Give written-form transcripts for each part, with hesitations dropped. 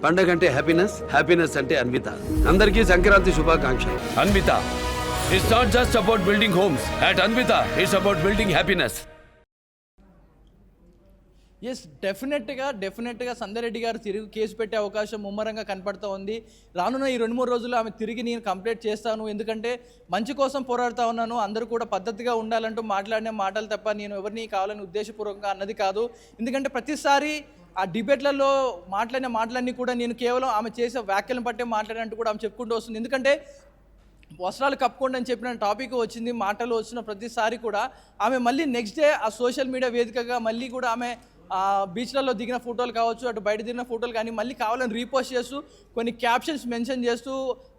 పండగ అంటే happiness, happiness అంటే అన్విత. అందరికీ సంక్రాంతి శుభాకాంక్షలు. Anvitha it's not just about building homes. At Anvitha it's about building happiness. Yes, డెఫినెట్గా సంజయ్ రెడ్డి గారు తిరిగి కేసు పెట్టే అవకాశం ముమ్మరంగా కనపడుతూ ఉంది. రానున్న ఈ 2-3 రోజుల్లో ఆమె తిరిగి నేను కంప్లైంట్ చేస్తాను, ఎందుకంటే మంచి కోసం పోరాడుతూ ఉన్నాను, అందరూ కూడా పద్ధతిగా ఉండాలంటూ మాట్లాడిన మాటలు తప్ప నేను ఎవరిని కావాలని ఉద్దేశపూర్వకంగా అన్నది కాదు. ఎందుకంటే ప్రతిసారి ఆ డిబేట్లలో మాట్లాడిన మాటలన్నీ కూడా నేను కేవలం ఆమె చేసే వ్యాఖ్యలను బట్టే మాట్లాడినట్టు కూడా ఆమె చెప్పుకుంటూ వస్తుంది. ఎందుకంటే వస్త్రాలు కప్పుకోండి అని చెప్పిన టాపిక్ వచ్చింది, మాటలు వచ్చిన ప్రతిసారి కూడా ఆమె మళ్ళీ నెక్స్ట్ డే ఆ సోషల్ మీడియా వేదికగా మళ్ళీ కూడా ఆమె బీచ్లలో దిగిన ఫోటోలు కావచ్చు, అటు బయట దిగిన ఫోటోలు కానీ మళ్ళీ కావాలని రీపోస్ట్ చేస్తూ కొన్ని క్యాప్షన్స్ మెన్షన్ చేస్తూ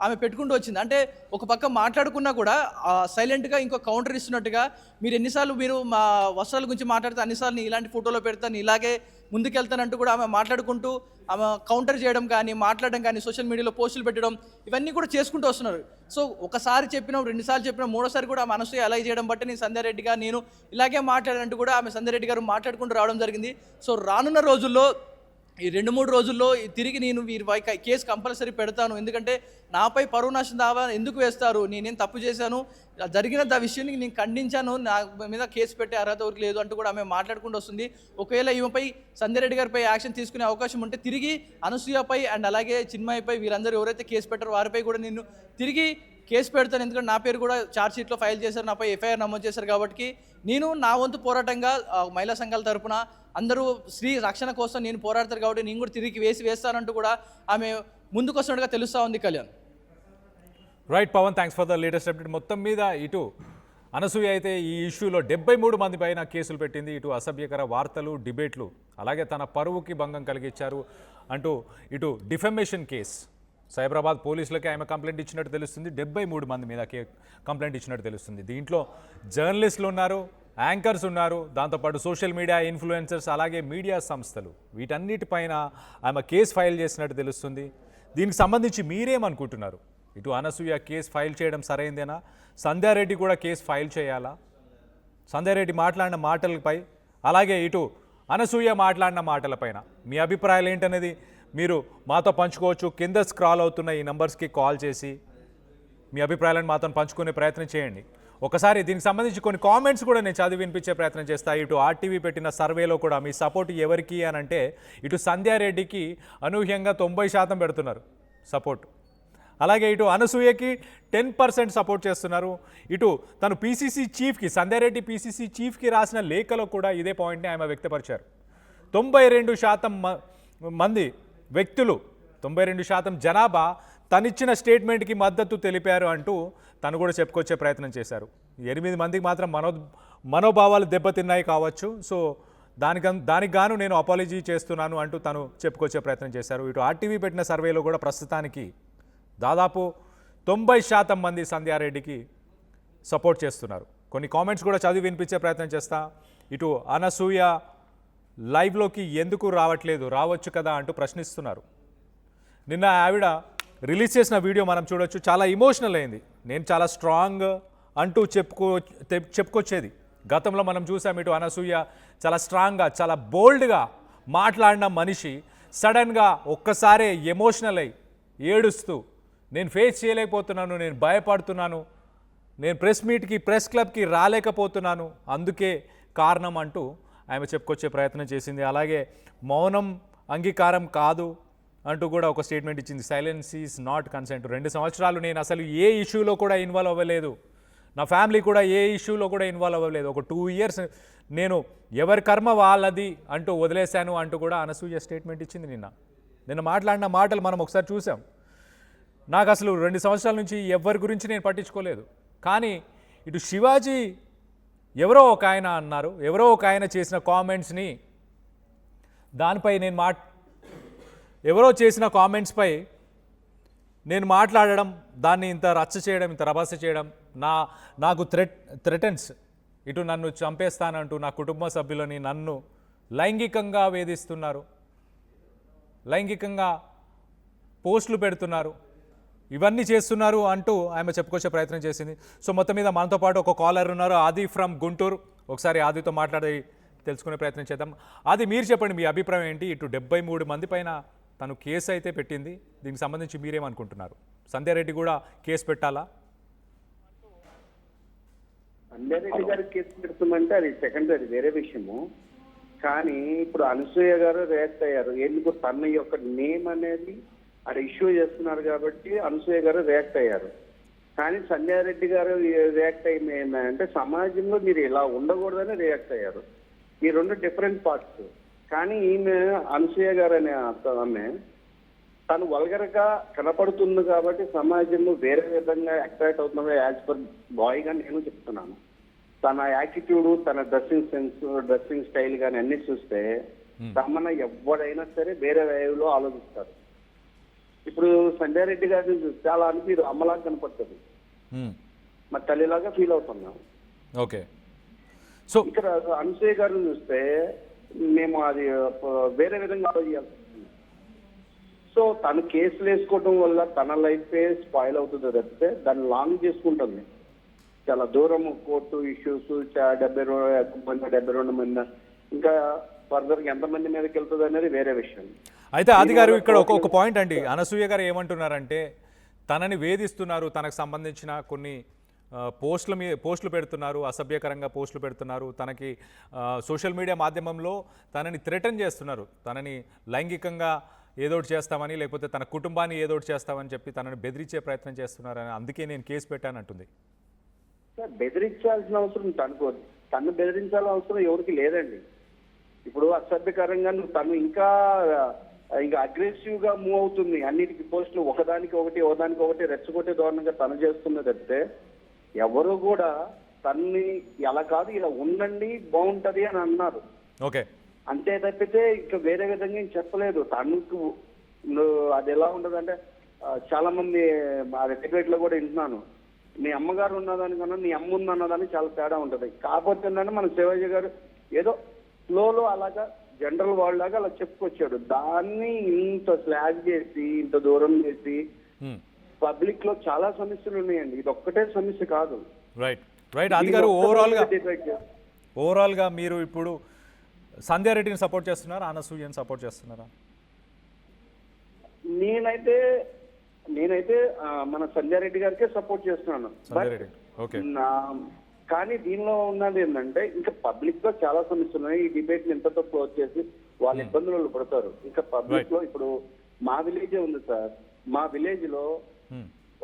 ఆమె పెట్టుకుంటూ వచ్చింది. అంటే ఒక పక్క మాట్లాడుకున్నా కూడా సైలెంట్గా ఇంకో కౌంటర్ ఇస్తున్నట్టుగా, మీరు ఎన్నిసార్లు మీరు మా వస్త్రాల గురించి మాట్లాడితే అన్నిసార్లు ఇలాంటి ఫోటోలో పెడతాను, ఇలాగే ముందుకెళ్తానంటూ కూడా ఆమె మాట్లాడుకుంటూ ఆమె కౌంటర్ చేయడం కానీ, మాట్లాడడం కానీ, సోషల్ మీడియాలో పోస్టులు పెట్టడం ఇవన్నీ కూడా చేసుకుంటూ వస్తున్నారు. సో ఒకసారి చెప్పినాం, 2 సార్లు చెప్పినాం, 3వ సారి కూడా ఆమె అనసూయ అలా చేయడం బట్టి నేను సంజయ్ రెడ్డిగా నేను ఇలాగే మాట్లాడానంటూ కూడా ఆమె సంజయ్ రెడ్డి గారు మాట్లాడుకుంటూ రావడం జరిగింది. సో రానున్న రోజుల్లో ఈ 2-3 రోజుల్లో తిరిగి నేను వీరి కేసు కంపల్సరీ పెడతాను, ఎందుకంటే నాపై పరువు నష్టం దావా ఎందుకు వేస్తారు, నేనేం తప్పు చేశాను, జరిగిన విషయాన్ని నేను ఖండించాను, నా మీద కేసు పెట్టే అర్హత ఎవరికి లేదు అంటూ కూడా ఆమె మాట్లాడుకుంటూ వస్తుంది. ఒకవేళ ఈమెపై సంజయ్ రెడ్డి గారిపై యాక్షన్ తీసుకునే అవకాశం ఉంటే తిరిగి అనసూయపై అండ్ అలాగే చిన్మయ్యపై వీరందరూ ఎవరైతే కేసు పెట్టారో వారిపై కూడా నేను తిరిగి కేసు పెడతాను, ఎందుకంటే నా పేరు కూడా ఛార్జ్షీట్లో ఫైల్ చేశారు, నాపై ఎఫ్ఐఆర్ నమోదు చేశారు. కాబట్టి నేను నా వంతు పోరాటంగా మహిళా సంఘాల తరపున అందరూ స్త్రీ రక్షణ కోసం నేను పోరాడతారు కాబట్టి నేను కూడా తిరిగి వేస్తానంటూ కూడా ఆమె ముందుకొస్తున్నట్టుగా తెలుస్తూ ఉంది. Kalyan. Right Pawan, thanks for the latest update. మొత్తం మీద ఇటు అనసూయ అయితే ఈ ఇష్యూలో 73 మంది పైన కేసులు పెట్టింది, ఇటు అసభ్యకర వార్తలు, డిబేట్లు, అలాగే తన పరువుకి భంగం కలిగించారు అంటూ ఇటు డిఫెమేషన్ కేస్ సైబరాబాద్ పోలీసులకి ఆమె కంప్లైంట్ ఇచ్చినట్టు తెలుస్తుంది. 73 మంది మీద కంప్లైంట్ ఇచ్చినట్టు తెలుస్తుంది. దీంట్లో జర్నలిస్టులు ఉన్నారు, యాంకర్స్ ఉన్నారు, దాంతోపాటు సోషల్ మీడియా ఇన్ఫ్లుయెన్సర్స్, అలాగే మీడియా సంస్థలు, వీటన్నిటిపైన ఆమె కేసు ఫైల్ చేసినట్టు తెలుస్తుంది. దీనికి సంబంధించి మీరేమనుకుంటున్నారు? ఇటు అనసూయ కేసు ఫైల్ చేయడం సరైందేనా? సంధ్యా రెడ్డి కూడా కేసు ఫైల్ చేయాలా? సంధ్యా రెడ్డి మాట్లాడిన మాటలపై, అలాగే ఇటు అనసూయ మాట్లాడిన మాటలపైన మీ అభిప్రాయాలు ఏంటనేది మీరు మాతో పంచుకోవచ్చు. కింద స్క్రాల్ అవుతున్న ఈ నంబర్స్కి కాల్ చేసి మీ అభిప్రాయాలను మాతో పంచుకునే ప్రయత్నం చేయండి. ఒకసారి దీనికి సంబంధించి కొన్ని కామెంట్స్ కూడా నేను చదివి వినిపించే ప్రయత్నం చేస్తాను. ఇటు ఆర్టీవీ పెట్టిన సర్వేలో కూడా మీ సపోర్ట్ ఎవరికి అని అంటే ఇటు సంధ్యా రెడ్డికి అనూహ్యంగా 90% పెడుతున్నారు సపోర్ట్, అలాగే ఇటు అనసూయకి 10% సపోర్ట్ చేస్తున్నారు. ఇటు తను పీసీసీ చీఫ్కి, సంధ్యా రెడ్డి పీసీసీ చీఫ్కి రాసిన లేఖలో కూడా ఇదే పాయింట్ని ఆమె వ్యక్తపరిచారు. 92% మంది వ్యక్తులు, 92% జనాభా తనిచ్చిన స్టేట్మెంట్కి మద్దతు తెలిపారు అంటూ తను కూడా చెప్పుకొచ్చే ప్రయత్నం చేశారు. 8 మందికి మాత్రం మనోభావాలు దెబ్బతిన్నాయి కావచ్చు, సో దానికి గాను నేను అపాలజీ చేస్తున్నాను అంటూ తను చెప్పుకొచ్చే ప్రయత్నం చేశారు. ఇటు ఆర్టీవీ పెట్టిన సర్వేలో కూడా ప్రస్తుతానికి దాదాపు 90% మంది సంధ్యారెడ్డికి సపోర్ట్ చేస్తున్నారు. కొన్ని కామెంట్స్ కూడా చదివి వినిపించే ప్రయత్నం చేస్తా. ఇటు అనసూయ లైవ్లోకి ఎందుకు రావట్లేదు, రావచ్చు కదా అంటూ ప్రశ్నిస్తున్నారు. నిన్న ఆవిడ రిలీజ్ చేసిన వీడియో మనం చూడొచ్చు, చాలా ఇమోషనల్ అయింది. నేను చాలా స్ట్రాంగ్ అంటూ చెప్పుకొచ్చేది. గతంలో మనం చూసాం ఇటు అనసూయ చాలా స్ట్రాంగ్గా, చాలా బోల్డ్గా మాట్లాడిన మనిషి సడన్గా ఒక్కసారే ఎమోషనల్ అయ్యి ఏడుస్తూ నేను ఫేస్ చేయలేకపోతున్నాను, నేను భయపడుతున్నాను, నేను ప్రెస్ మీట్కి, ప్రెస్ క్లబ్కి రాలేకపోతున్నాను, అందుకే కారణం అంటూ ఆమె చెప్పుకొచ్చే ప్రయత్నం చేసింది. అలాగే మౌనం అంగీకారం కాదు అంటూ కూడా ఒక స్టేట్మెంట్ ఇచ్చింది. Silence is not consent. 2 సంవత్సరాలు నేను అసలు ఏ ఇష్యూలో కూడా ఇన్వాల్వ్ అవ్వలేదు, నా ఫ్యామిలీ కూడా ఏ ఇష్యూలో కూడా ఇన్వాల్వ్ అవ్వలేదు, ఒక 2 ఇయర్స్ నేను ఎవరి కర్మ వాళ్ళది అంటూ వదిలేశాను అంటూ కూడా అనసూయ స్టేట్మెంట్ ఇచ్చింది. నిన్న మాట్లాడిన మాటలు మనం ఒకసారి చూసాం. నాకు అసలు 2 సంవత్సరాల నుంచి ఎవరి గురించి నేను పట్టించుకోలేదు, కానీ ఇటు శివాజీ ఎవరో ఒక ఆయన అన్నారు, ఎవరో ఒక ఆయన చేసిన కామెంట్స్ని దానిపై ఎవరో చేసిన కామెంట్స్పై నేను మాట్లాడడం, దాన్ని ఇంత రచ్చ చేయడం, ఇంత రభస చేయడం, నాకు థ్రెటన్స్, ఇటు నన్ను చంపేస్తానంటూ నా కుటుంబ సభ్యులని నన్ను లైంగికంగా వేధిస్తున్నారు, లైంగికంగా పోస్టులు పెడుతున్నారు, ఇవన్నీ చేస్తున్నారు అంటూ ఆమె చెప్పుకొచ్చే ప్రయత్నం చేసింది. సో మొత్తం మీద మనతో పాటు ఒక కాలర్ ఉన్నారు, ఆది ఫ్రమ్ గుంటూరు. ఒకసారి ఆదితో మాట్లాడి తెలుసుకునే ప్రయత్నం చేద్దాం. ఆది, మీరు చెప్పండి, మీ అభిప్రాయం ఏంటి? ఇటు 73 మంది పైన తను కేసు అయితే పెట్టింది. దీనికి సంబంధించి మీరేమనుకుంటున్నారు? సంధ్యారెడ్డి కూడా కేసు పెట్టాలా? సంధ్యారెడ్డి గారి కేసు పెడుతుందంటే అది సెకండరీ, వేరే విషయము. కానీ ఇప్పుడు అనసూయ గారు రియాక్ట్ అయ్యారు. ఎందుకు తన యొక్క నేమ్ అనేది అది ఇష్యూ చేస్తున్నారు కాబట్టి అనసూయ గారు రియాక్ట్ అయ్యారు. కానీ సంధ్యారెడ్డి గారు రియాక్ట్ అయింది ఏంటంటే సమాజంలో మీరు ఇలా ఉండకూడదని రియాక్ట్ అయ్యారు. ఈ రెండు డిఫరెంట్ పార్ట్స్. కానీ ఈమె అనసూయ గారు అనే ఆమె తను వల్గర్గా కనపడుతుంది కాబట్టి సమాజంలో వేరే విధంగా అట్రాక్ట్ అవుతుంది. యాజ్ పర్ బాయ్ గా నేను చెప్తున్నాను. తన యాటిట్యూడ్, తన డ్రెస్సింగ్ సెన్స్, డ్రెస్సింగ్ స్టైల్ కానీ అన్ని చూస్తే తమన ఎవడైనా సరే వేరే వేలో ఆలోచిస్తారు. ఇప్పుడు సంధ్యారెడ్డి గారిని చాలా అనిపి అమ్మలాగా కనపడుతుంది, మరి తల్లిలాగా ఫీల్ అవుతున్నాం. ఓకే. సో ఇక్కడ అనసూయ గారిని చూస్తే మేము అది వేరే విధంగా ఆలోచించాలి. సో తను కేసులు వేసుకోవడం వల్ల తన లైఫే స్పాయిల్ అవుతుంది తప్పితే దాన్ని లాంగ్ చేసుకుంటుంది. చాలా దూరం కోర్టు ఇష్యూస్ 72 మంది ఇంకా ఫర్దర్ ఎంతమంది మీదకి వెళ్తుంది అనేది వేరే విషయం. అయితే ఆది గారు ఇక్కడ ఒక పాయింట్ అండి, అనసూయ గారు ఏమంటున్నారంటే తనని వేధిస్తున్నారు, తనకు సంబంధించిన కొన్ని పోస్టులు పెడుతున్నారు, అసభ్యకరంగా పోస్టులు పెడుతున్నారు, తనకి సోషల్ మీడియా మాధ్యమంలో తనని థ్రెటన్ చేస్తున్నారు, తనని లైంగికంగా ఏదోటి చేస్తామని లేకపోతే తన కుటుంబాన్ని ఏదోటి చేస్తామని చెప్పి తనని బెదిరించే ప్రయత్నం చేస్తున్నారని, అందుకే నేను కేసు పెట్టానంటుంది. సార్ బెదిరించాల్సిన అవసరం తను బెదిరించాల్సిన అవసరం ఎవరికి లేదండి. ఇప్పుడు అసభ్యకరంగా తను ఇంకా అగ్రెసివ్ గా మూవ్ అవుతుంది. అన్నిటికీ పోస్టులు ఒకదానికి ఒకటి రెచ్చగొట్టే ధోరణంగా తను చేస్తుంది తప్పితే ఎవరు కూడా తన్ని ఎలా కాదు ఇలా ఉండండి బాగుంటది అని అన్నారు. ఓకే, అంతే తప్పితే ఇంకా వేరే విధంగా ఏం చెప్పలేదు. తనకు అది ఎలా ఉండదంటే చాలా మంది డిబేట్ లో కూడా వింటున్నాను, నీ అమ్మగారు ఉన్నదానికన్నా నీ అమ్మ ఉందన్నదానికి చాలా తేడా ఉంటది. కాకపోతే ఏంటంటే మన శివాజీ గారు ఏదో ఫ్లోలో అలాగా జనరల్ వరల్డ్ లాగా అలా చెప్పుకొచ్చాడు. దాన్ని ఇంత స్లాగ్ చేసి ఇంత దూరం చేసి పబ్లిక్ లో చాలా సమస్యలు ఉన్నాయండి. ఇది ఒక్కటే సమస్య కాదు. రైట్ రైట్ ఆది గారు, ఓవరాల్ గా మీరు ఇప్పుడు సంధ్యారెడ్డిని సపోర్ట్ చేస్తున్నారా, అనసూయని సపోర్ట్ చేస్తున్నారా? నేనైతే మన సంధ్యారెడ్డి గారికే సపోర్ట్ చేస్తున్నాను. కానీ దీనిలో ఉన్నది ఏంటంటే ఇంకా పబ్లిక్ లో చాలా సమస్యలు ఉన్నాయి. ఈ డిబేట్ ని ఎంతతో క్లోజ్ చేసి వాళ్ళ ఇబ్బందులు పడతారు. ఇంకా పబ్లిక్ లో ఇప్పుడు మా విలేజే ఉంది సార్. మా విలేజ్ లో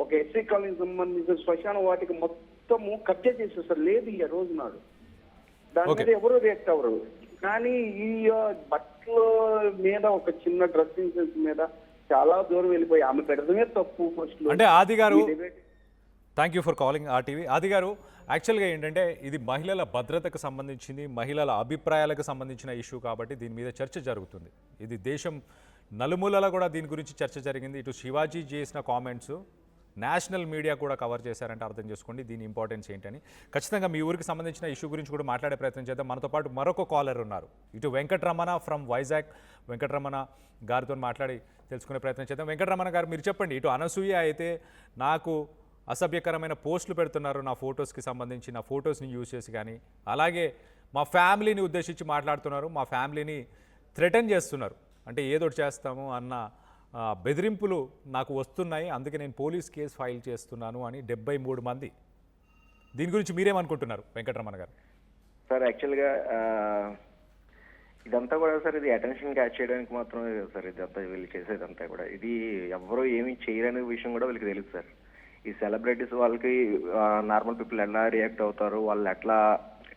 ఒక ఎస్సీ కాలనీకి సంబంధించిన శ్మశాన వాటికి మొత్తము కబ్జా చేసేస్తారు. లేదు ఈ రోజు నాడు దాని మీద ఎవరు రియాక్ట్ అవ్వరు. కానీ ఈ బట్టల మీద ఒక చిన్న డ్రెస్సింగ్ సెన్స్ మీద చాలా దూరం వెళ్ళిపోయి ఆమె పెడతమే తప్పు. ఫస్ట్ అంటే ఆది గారు, thank you for calling RTV. ఆది గారు, యాక్చువల్గా ఏంటంటే ఇది మహిళల భద్రతకు సంబంధించింది, మహిళల అభిప్రాయాలకు సంబంధించిన ఇష్యూ కాబట్టి దీని మీద చర్చ జరుగుతుంది. ఇది దేశం నలుమూలలా కూడా దీని గురించి చర్చ జరిగింది. ఇటు శివాజీ చేసిన కామెంట్స్ నేషనల్ మీడియా కూడా కవర్ చేశారంటే అర్థం చేసుకోండి దీని ఇంపార్టెన్స్ ఏంటని. ఖచ్చితంగా మీ ఊరికి సంబంధించిన ఇష్యూ గురించి కూడా మాట్లాడే ప్రయత్నం చేద్దాం. మనతో పాటు మరొక కాలర్ ఉన్నారు, ఇటు వెంకటరమణ ఫ్రమ్ వైజాగ్. వెంకటరమణ గారితో మాట్లాడి తెలుసుకునే ప్రయత్నం చేద్దాం. వెంకటరమణ గారు, మీరు చెప్పండి, ఇటు అనసూయ అయితే నాకు అసభ్యకరమైన పోస్టులు పెడుతున్నారు నా ఫొటోస్కి సంబంధించి, నా ఫొటోస్ని యూజ్ చేసి, కానీ అలాగే మా ఫ్యామిలీని ఉద్దేశించి మాట్లాడుతున్నారు, మా ఫ్యామిలీని థ్రెటన్ చేస్తున్నారు, అంటే ఏదోటి చేస్తాము అన్న బెదిరింపులు నాకు వస్తున్నాయి, అందుకే నేను పోలీస్ కేసు ఫైల్ చేస్తున్నాను అని 73 మంది. దీని గురించి మీరేమనుకుంటున్నారు వెంకటరమణ గారు? సార్ యాక్చువల్గా ఇదంతా కూడా సార్ ఇది అటెన్షన్ క్యాచ్ చేయడానికి మాత్రమే సార్ ఇదంతా వీళ్ళు చేసేదంతా కూడా. ఇది ఎవరో ఏమీ చేయరనే విషయం కూడా వీళ్ళకి తెలుసు సార్. ఈ సెలబ్రిటీస్ వాళ్ళకి నార్మల్ పీపుల్ ఎలా రియాక్ట్ అవుతారు, వాళ్ళు ఎట్లా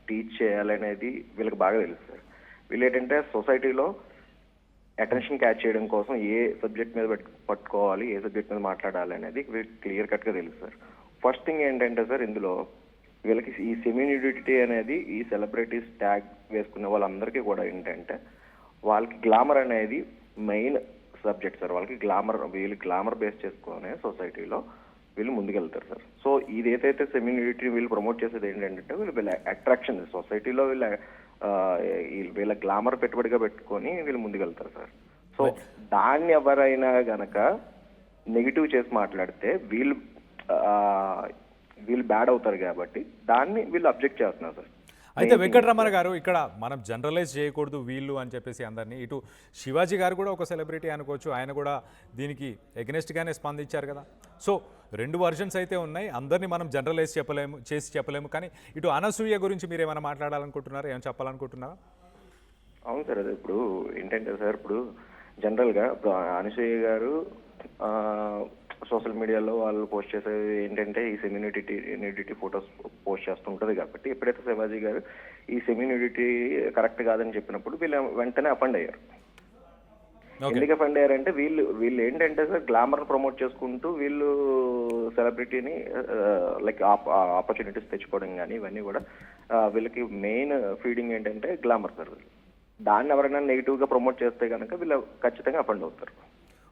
టీచ్ చేయాలనేది వీళ్ళకి బాగా తెలుసు సార్. వీళ్ళు ఏంటంటే సొసైటీలో అటెన్షన్ క్యాచ్ చేయడం కోసం ఏ సబ్జెక్ట్ మీద పట్టుకోవాలి, ఏ సబ్జెక్ట్ మీద మాట్లాడాలి అనేది క్లియర్ కట్గా తెలుసు సార్. ఫస్ట్ థింగ్ ఏంటంటే సార్, ఇందులో వీళ్ళకి ఈ సెమీ న్యూడిటీ అనేది ఈ సెలబ్రిటీస్ ట్యాగ్ వేసుకునే వాళ్ళందరికీ కూడా ఏంటంటే వాళ్ళకి గ్లామర్ అనేది మెయిన్ సబ్జెక్ట్ సార్. వాళ్ళకి వీళ్ళు గ్లామర్ బేస్ చేసుకునే సొసైటీలో వీళ్ళు ముందుకెళ్తారు సార్. సో ఇది ఏదైతే సెమీ న్యూడిటీ వీళ్ళు ప్రమోట్ చేసేది ఏంటంటే వీళ్ళ అట్రాక్షన్ సొసైటీలో వీళ్ళ గ్లామర్ పెట్టుబడిగా పెట్టుకొని వీళ్ళు ముందుకెళ్తారు సార్. సో దాన్ని ఎవరైనా గనక నెగిటివ్ చేసి మాట్లాడితే వీళ్ళు బ్యాడ్ అవుతారు కాబట్టి దాన్ని వీళ్ళు అబ్జెక్ట్ చేస్తున్నారు సార్. అయితే వెంకటరమణ గారు ఇక్కడ మనం జనరలైజ్ చేయకూడదు వీళ్ళు అని చెప్పేసి అందరినీ, ఇటు శివాజీ గారు కూడా ఒక సెలబ్రిటీ అనుకోవచ్చు, ఆయన కూడా దీనికి ఎగనెస్ట్గానే స్పందించారు కదా. సో 2 వర్షన్స్ అయితే ఉన్నాయి, అందరినీ మనం జనరలైజ్ చెప్పలేము. కానీ ఇటు అనసూయ గురించి మీరు ఏమైనా మాట్లాడాలనుకుంటున్నారా, ఏమైనా చెప్పాలనుకుంటున్నారా? అవును సార్, అదే ఇప్పుడు ఏంటంటే సార్, ఇప్పుడు జనరల్గా ఇప్పుడు అనసూయ గారు సోషల్ మీడియాలో వాళ్ళు పోస్ట్ చేసేది ఏంటంటే ఈ సెమీ న్యూడిటీ ఫొటోస్ పోస్ట్ చేస్తుంటది కాబట్టి ఎప్పుడైతే శివాజీ గారు ఈ సెమీ న్యూడిటీ కరెక్ట్ కాదని చెప్పినప్పుడు వీళ్ళు వెంటనే అఫెండ్ అయ్యారు. ఎందుకు అఫెండ్ అయ్యారంటే వీళ్ళు ఏంటంటే సార్ గ్లామర్ ప్రమోట్ చేసుకుంటూ వీళ్ళు సెలబ్రిటీని లైక్ ఆపర్చునిటీస్ తెచ్చుకోవడం కానీ ఇవన్నీ కూడా వీళ్ళకి మెయిన్ ఫీడింగ్ ఏంటంటే గ్లామర్ సార్. దాన్ని ఎవరైనా నెగిటివ్ గా ప్రమోట్ చేస్తే కనుక వీళ్ళు ఖచ్చితంగా అఫెండ్ అవుతారు.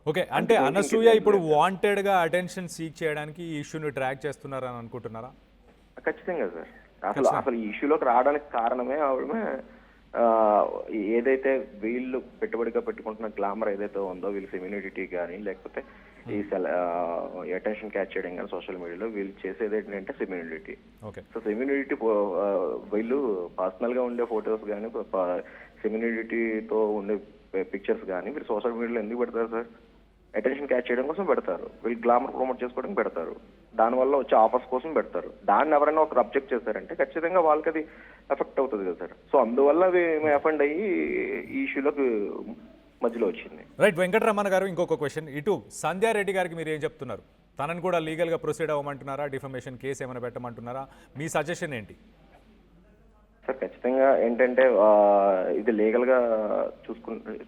ఓకే, అంటే అనసూయ ఇప్పుడు వాంటెడ్ గా అటెన్షన్ సీక్ చేయడానికి ఈ ఇష్యూని ట్రాక్ చేస్తున్నారని అనుకుంటున్నారా? ఖచ్చితంగా సార్, అసలు ఈ ఇష్యూలోకి రావడానికి కారణమే ఆవిడ ఏదైతే వీళ్ళు పెట్టుబడిగా పెట్టుకుంటున్న గ్లామర్ ఏదైతే ఉందో, వీళ్ళు ఫెమినిటీ కానీ లేకపోతే ఈ అటెన్షన్ క్యాచ్ చేయడం కానీ సోషల్ మీడియాలో వీళ్ళు చేసేది ఏంటంటే ఫెమినిటీ. సో ఫెమినిటీ వీళ్ళు పర్సనల్ గా ఉండే ఫొటోస్ కానీ ఫెమినిటీతో ఉండే పిక్చర్స్ కానీ వీళ్ళు సోషల్ మీడియాలో ఎందుకు పెడతారు సార్? అటెన్షన్ క్యాచ్ చేయడం కోసం పెడతారు, వీళ్ళు గ్లామర్ ప్రమోట్ చేసుకోవడానికి పెడతారు, దానివల్ల వచ్చే ఆఫర్స్ కోసం పెడతారు. దాన్ని ఎవరైనా ఒకరు అబ్జెక్ట్ చేశారంటే ఖచ్చితంగా వాళ్ళకి అది ఎఫెక్ట్ అవుతుంది కదా సార్. సో అందువల్ల మేము అఫెండ్ అయ్యి ఈ ఇష్యూలోకి మధ్యలో వచ్చింది. రైట్, వెంకటరమణ గారు ఇంకొక క్వశ్చన్, ఇటు సంధ్యారెడ్డి గారికి మీరు ఏం చెప్తున్నారు? తనని కూడా లీగల్గా ప్రొసీడ్ అవ్వమంటున్నారా, డిఫమేషన్ కేసు ఏమైనా పెట్టమంటున్నారా? మీ సజెషన్ ఏంటి? సార్ ఖచ్చితంగా ఏంటంటే ఇది లీగల్ గా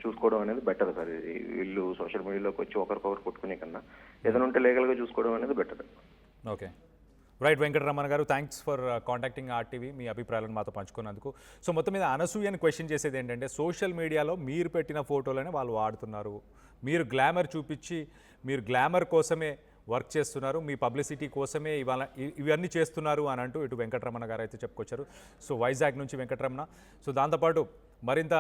చూసుకోవడం అనేది బెటర్ సార్. ఇది వీళ్ళు సోషల్ మీడియాలోకి వచ్చి ఒకరికొకరు కొట్టుకునే కన్నా ఏదైనా ఉంటే లీగల్ గా చూసుకోవడం అనేది బెటర్. ఓకే, రైట్ వెంకటరమణ గారు, థ్యాంక్స్ ఫర్ కాంటాక్టింగ్ ఆర్టీవీ, మీ అభిప్రాయాలను మాతో పంచుకున్నందుకు. సో మొత్తం మీద అనసూయని క్వశ్చన్ చేసేది ఏంటంటే, సోషల్ మీడియాలో మీరు పెట్టిన ఫోటోలనే వాళ్ళు వాడుతున్నారు, మీరు గ్లామర్ చూపించి మీరు గ్లామర్ కోసమే వర్క్ చేస్తున్నారు, మీ పబ్లిసిటీ కోసమే ఇవన్నీ చేస్తున్నారు అని అంటూ ఇటు వెంకటరమణ గారు అయితే చెప్పుకొచ్చారు. సో వైజాగ్ నుంచి వెంకటరమణ. సో దాంతోపాటు మరింత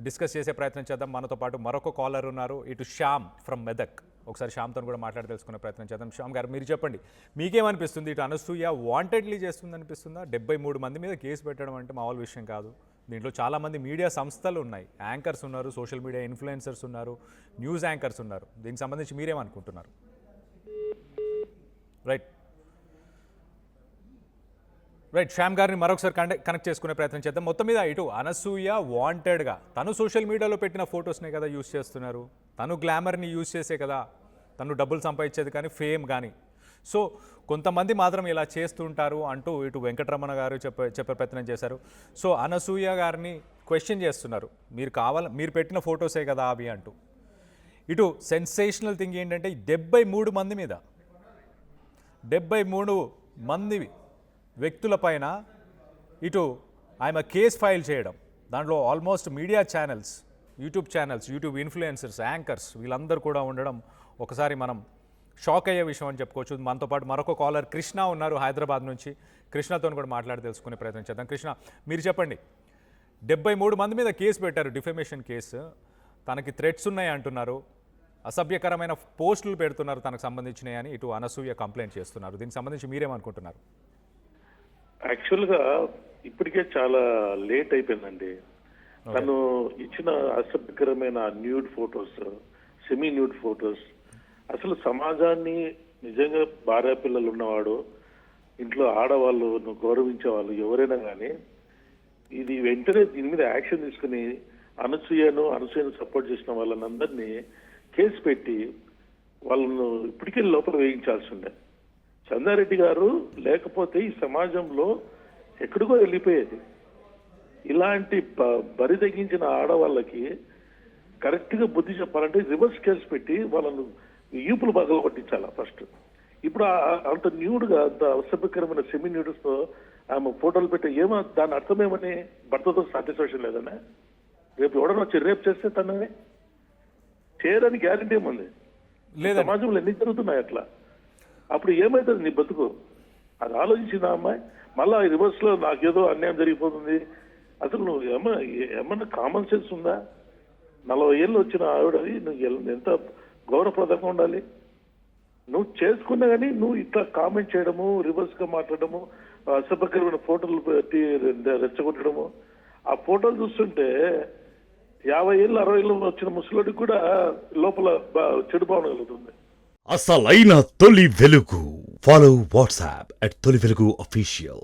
డిస్కస్ చేసే ప్రయత్నం చేద్దాం. మనతో పాటు మరొక కాలర్ ఉన్నారు, ఇటు శ్యామ్ ఫ్రమ్ మెదక్. ఒకసారి శ్యామ్తో కూడా మాట్లాడి తెలుసుకునే ప్రయత్నం చేద్దాం. శ్యామ్ గారు, మీరు చెప్పండి, మీకేమనిపిస్తుంది? ఇటు అనసూయ వాంటెడ్లీ చేస్తుంది అనిపిస్తుందా? 73 మంది మీద కేసు పెట్టడం అంటే మామూలు విషయం కాదు. దీంట్లో చాలామంది మీడియా సంస్థలు ఉన్నాయి, యాంకర్స్ ఉన్నారు, సోషల్ మీడియా ఇన్ఫ్లుయెన్సర్స్ ఉన్నారు, న్యూస్ యాంకర్స్ ఉన్నారు. దీనికి సంబంధించి మీరేమనుకుంటున్నారు? రైట్, శ్యామ్ గారిని మరొకసారి కనెక్ట్ చేసుకునే ప్రయత్నం చేద్దాం. మొత్తం మీద ఇటు అనసూయ వాంటెడ్గా తను సోషల్ మీడియాలో పెట్టిన ఫొటోస్నే కదా యూస్ చేస్తున్నారు, తను గ్లామర్ని యూజ్ చేసే కదా తను డబ్బులు సంపాదించేది కానీ ఫేమ్ కానీ. సో కొంతమంది మాత్రం ఇలా చేస్తుంటారు అంటూ ఇటు వెంకటరమణ గారు చెప్పే ప్రయత్నం చేశారు. సో అనసూయ గారిని క్వశ్చన్ చేస్తున్నారు, మీరు పెట్టిన ఫొటోసే కదా అవి అంటూ. ఇటు సెన్సేషనల్ థింగ్ ఏంటంటే 73 మంది మీద 73 మంది వ్యక్తులపైన ఇటు ఆమె కేస్ ఫైల్ చేయడం, దాంట్లో almost media channels, YouTube influencers, anchors వీళ్ళందరూ కూడా ఉండడం ఒకసారి మనం షాక్ అయ్యే విషయం అని చెప్పుకోవచ్చు. మనతో పాటు మరొక కాలర్ కృష్ణ ఉన్నారు హైదరాబాద్ నుంచి. కృష్ణతో కూడా మాట్లాడి తెలుసుకునే ప్రయత్నం చేద్దాం. కృష్ణ, మీరు చెప్పండి, 73 మంది మీద కేసు పెట్టారు, డిఫమేషన్ కేసు. తనకి థ్రెట్స్ ఉన్నాయి అంటున్నారు, అసభ్యకరమైన పోస్టులు పెడుతున్నారు తనకు సంబంధించినవి అని ఇటు అనసూయ కంప్లైంట్ చేస్తున్నారు. దీనికి సంబంధించి మీరేమనుకుంటున్నారు? యాక్చువల్గా ఇప్పటికే చాలా లేట్ అయిపోయిందండి. తను ఇచ్చిన అసభ్యకరమైన nude photos, semi nude photos అసలు సమాజాన్ని నిజంగా భార్య పిల్లలు ఉన్నవాడు, ఇంట్లో ఆడవాళ్ళు గౌరవించే వాళ్ళు ఎవరైనా కానీ ఇది వెంటనే దీని మీద యాక్షన్ తీసుకుని అనసూయను సపోర్ట్ చేసిన వాళ్ళందరినీ కేసు పెట్టి వాళ్ళను ఇప్పటికే లోపల వేయించాల్సి ఉండే. చందారెడ్డి గారు లేకపోతే ఈ సమాజంలో ఎక్కడికో వెళ్ళిపోయేది. ఇలాంటి బరి తగ్గించిన ఆడవాళ్ళకి కరెక్ట్ గా బుద్ధి చెప్పాలంటే రివర్స్ కేసు పెట్టి వాళ్ళను ఈపులు బగలు కొట్టించాలా ఫస్ట్. ఇప్పుడు అంత న్యూడ్గా, అంత అసభ్యకరమైన సెమీ న్యూడ్స్ తో ఆమె ఫోటోలు పెట్టే ఏమో దాని అర్థమేమని భర్తతో సాటిస్ఫాక్షన్ లేదనే. రేపు ఎవడన్నా వచ్చి రేపు చేస్తే తనని చేయడానికి గ్యారంటీ ఏముంది? సమాజంలో ఎన్ని జరుగుతున్నాయి అట్లా. అప్పుడు ఏమైతుంది నీ బతుకు? అది ఆలోచించిన అమ్మాయి మళ్ళా రివర్స్ లో నాకేదో అన్యాయం జరిగిపోతుంది. అసలు నువ్వు ఏమన్నా కామన్ సెన్స్ ఉందా? 40 ఏళ్ళు వచ్చిన ఆవిడది నువ్వు ఎంత గౌరవప్రదంగా ఉండాలి? నువ్వు చేసుకున్నా కానీ నువ్వు ఇట్లా కామెంట్ చేయడము, రివర్స్ గా మాట్లాడము, అసభ్యకరమైన ఫోటోలు పెట్టి రెచ్చగొట్టడము. ఆ ఫోటోలు చూస్తుంటే 50 ఏళ్ళు 60 ఏళ్ళు వచ్చిన ముసలోడికి కూడా లోపల చెడు భావన కలుగుతుంది. అసలైన తొలి వెలుగు. ఫాలో వాట్సాప్ @తొలి వెలుగు అఫీషియల్.